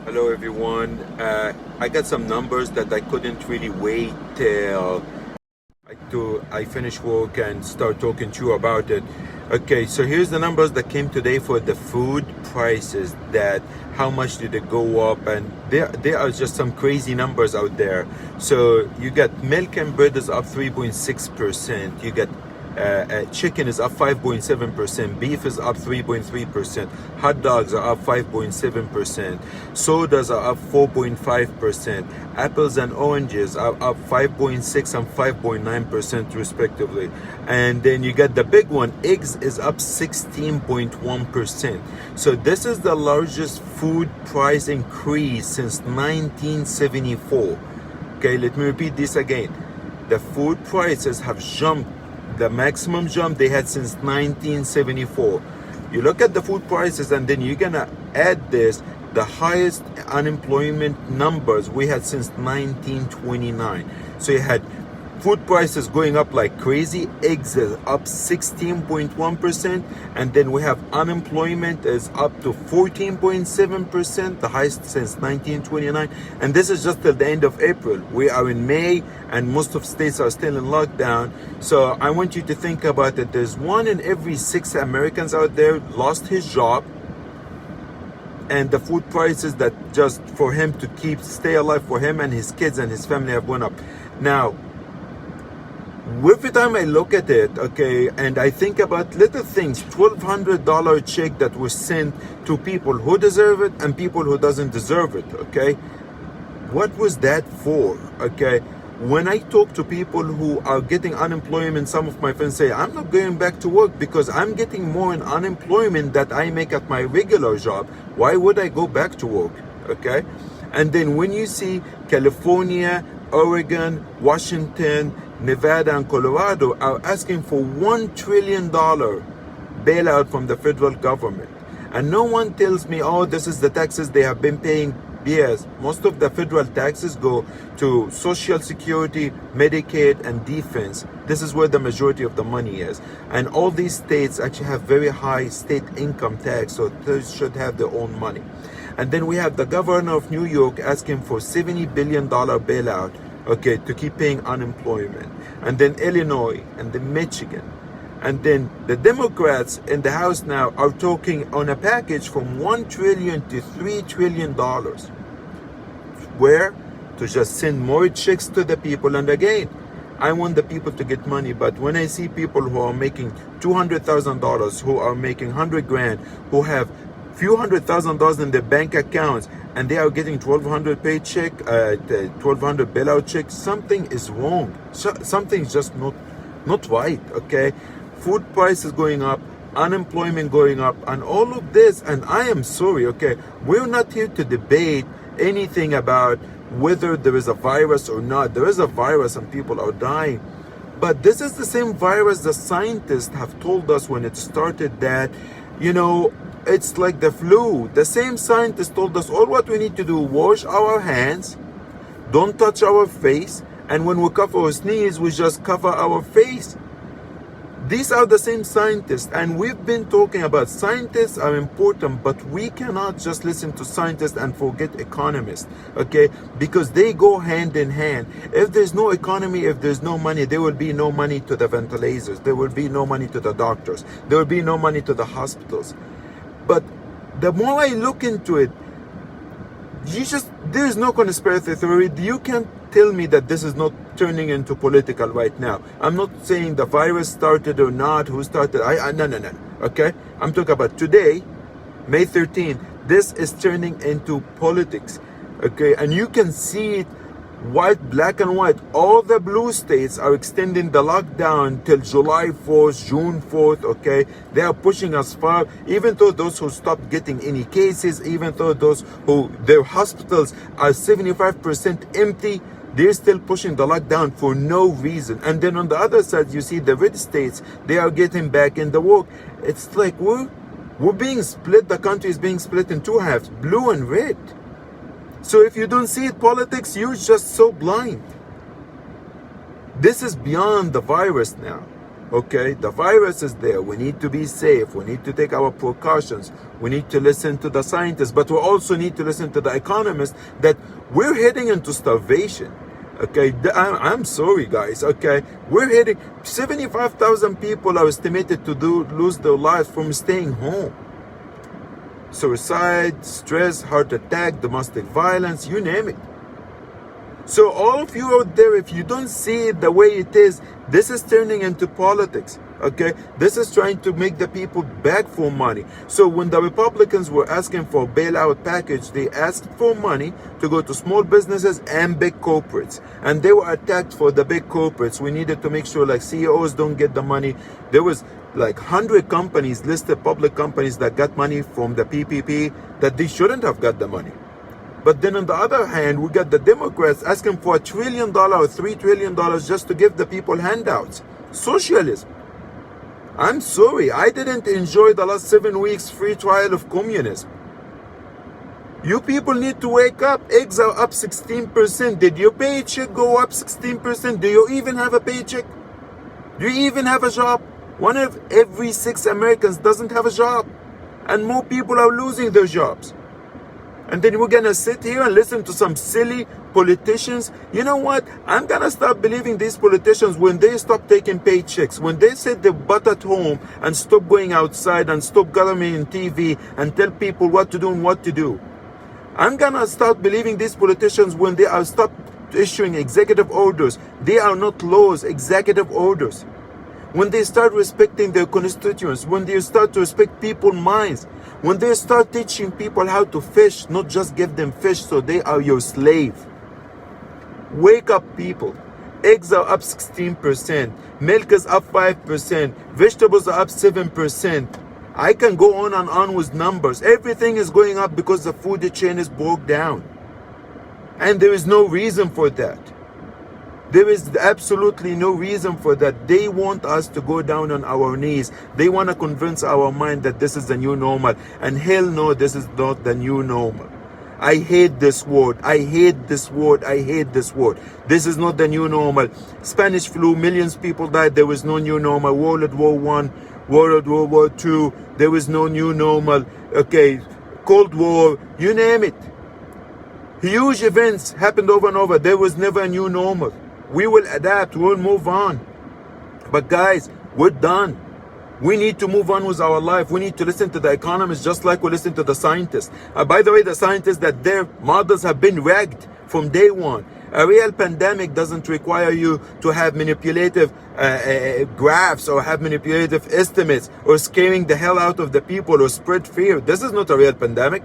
Hello everyone. I got some numbers that I couldn't really wait till I finish work and start talking to you about it. Okay, so here's the numbers that came today for the food prices. That how much did it go up? And there are just some crazy numbers out there. So you got milk and bread is up 3.6%. You got chicken is up 5.7%, beef is up 3.3%, hot dogs are up 5.7%, sodas are up 4.5%, apples and oranges are up 5.6 and 5.9% respectively. And then you get the big one, eggs is up 16.1%. So this is the largest food price increase since 1974. Okay, let me repeat this again. The food prices have jumped the maximum jump they had since 1974. You look at the food prices and then you're gonna add this, the highest unemployment numbers we had since 1929. So you had food prices going up like crazy, eggs is up 16.1%, and then we have unemployment is up to 14.7%, the highest since 1929. And this is just till the end of April. We are in May and most of states are still in lockdown. So I want you to think about it. There's 1 in every 6 Americans out there lost his job, and the food prices that just for him to stay alive, for him and his kids and his family, have gone up. Now, every time I look at it, okay, and I think about little things, $1,200 check that was sent to people who deserve it and people who doesn't deserve it, okay? What was that for, okay? When I talk to people who are getting unemployment, some of my friends say, I'm not going back to work because I'm getting more in unemployment that I make at my regular job. Why would I go back to work, okay? And then when you see California, Oregon, Washington, Nevada, and Colorado are asking for $1 trillion bailout from the federal government. And no one tells me, oh, this is the taxes they have been paying. Yes, most of the federal taxes go to Social Security, Medicaid, and defense. This is where the majority of the money is. And all these states actually have very high state income tax, so they should have their own money. And then we have the governor of New York asking for $70 billion bailout, okay, to keep paying unemployment. And then Illinois and then Michigan. And then the Democrats in the House now are talking on a package from $1 trillion to $3 trillion. Where? To just send more checks to the people. And again, I want the people to get money, but when I see people who are making $200,000, who are making 100 grand, who have few $100,000 in their bank accounts, and they are getting 1,200 paycheck, 1,200 bailout check, something is wrong. Something's just not right, okay? Food prices going up, unemployment going up, and all of this. And I am sorry, okay? We're not here to debate anything about whether there is a virus or not. There is a virus and people are dying. But this is the same virus the scientists have told us when it started that, it's like the flu. The same scientists told us all what we need to do, wash our hands, don't touch our face, and when we cough or sneeze, we just cover our face. These are the same scientists, and we've been talking about scientists are important, but we cannot just listen to scientists and forget economists, okay? Because they go hand in hand. If there's no economy, if there's no money, there will be no money to the ventilators. There will be no money to the doctors. There will be no money to the hospitals. But the more I look into it, there's no conspiracy theory. You can't tell me that this is not turning into political right now. I'm not saying the virus started or not, who started. No. Okay? I'm talking about today, May 13th. This is turning into politics. Okay? And you can see it black and white. All the blue states are extending the lockdown till July 4th, June 4th, okay? They are pushing us far, even though those who stopped getting any cases, even though those who, their hospitals are 75% empty, they're still pushing the lockdown for no reason. And then on the other side, you see the red states, they are getting back in the work. It's like we're being split, the country is being split in two halves, blue and red. So if you don't see it, politics, you're just so blind. This is beyond the virus now. Okay, the virus is there. We need to be safe. We need to take our precautions. We need to listen to the scientists, but we also need to listen to the economists that we're heading into starvation. Okay, I'm sorry, guys. Okay, we're heading 75,000 people are estimated to lose their lives from staying home. Suicide, stress, heart attack, domestic violence, you name it. So all of you out there, if you don't see it the way it is, this is turning into politics. Okay, this is trying to make the people beg for money. So when the Republicans were asking for a bailout package, they asked for money to go to small businesses and big corporates, and they were attacked for the big corporates. We needed to make sure like CEOs don't get the money. There was like 100 companies listed, public companies, that got money from the PPP that they shouldn't have got the money. But then on the other hand, we got the Democrats asking for $1 trillion or $3 trillion just to give the people handouts. Socialism. I'm sorry, I didn't enjoy the last 7 weeks free trial of communism. You people need to wake up. Eggs are up 16%. Did your paycheck go up 16%? Do you even have a paycheck? Do you even have a job? One of every 6 Americans doesn't have a job. And more people are losing their jobs. And then we're gonna sit here and listen to some silly politicians. You know what? I'm gonna start believing these politicians when they stop taking paychecks, when they sit their butt at home and stop going outside and stop government in TV and tell people what to do and what to do. I'm gonna start believing these politicians when they are stop issuing executive orders. They are not laws, executive orders. When they start respecting their constituents, when they start to respect people's minds, when they start teaching people how to fish, not just give them fish so they are your slave. Wake up, people. Eggs are up 16%. Milk is up 5%. Vegetables are up 7%. I can go on and on with numbers. Everything is going up because the food chain is broke down. And there is no reason for that. There is absolutely no reason for that. They want us to go down on our knees. They want to convince our mind that this is the new normal. And hell no, this is not the new normal. I hate this word. I hate this word. I hate this word. This is not the new normal. Spanish flu, millions of people died. There was no new normal. World War I, World War II. There was no new normal. Okay, Cold War, you name it. Huge events happened over and over. There was never a new normal. We will adapt, we'll move on. But guys, we're done. We need to move on with our life. We need to listen to the economists just like we listen to the scientists. By the way, the scientists, that their models have been rigged from day one. A real pandemic doesn't require you to have manipulative graphs or have manipulative estimates or scaring the hell out of the people or spread fear. This is not a real pandemic.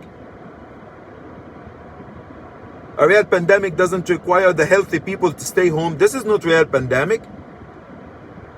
A real pandemic doesn't require the healthy people to stay home. This is not real pandemic.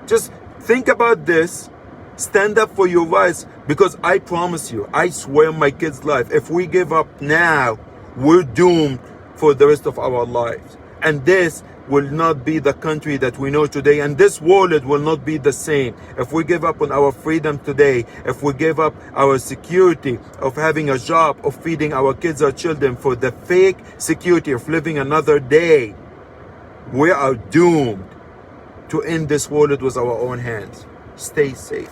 Just think about this. Stand up for your rights, because I promise you, I swear on my kid's life, if we give up now, we're doomed for the rest of our lives. And this will not be the country that we know today, and this world will not be the same. If we give up on our freedom today, if we give up our security of having a job, of feeding our kids or children for the fake security of living another day, we are doomed to end this world with our own hands. Stay safe.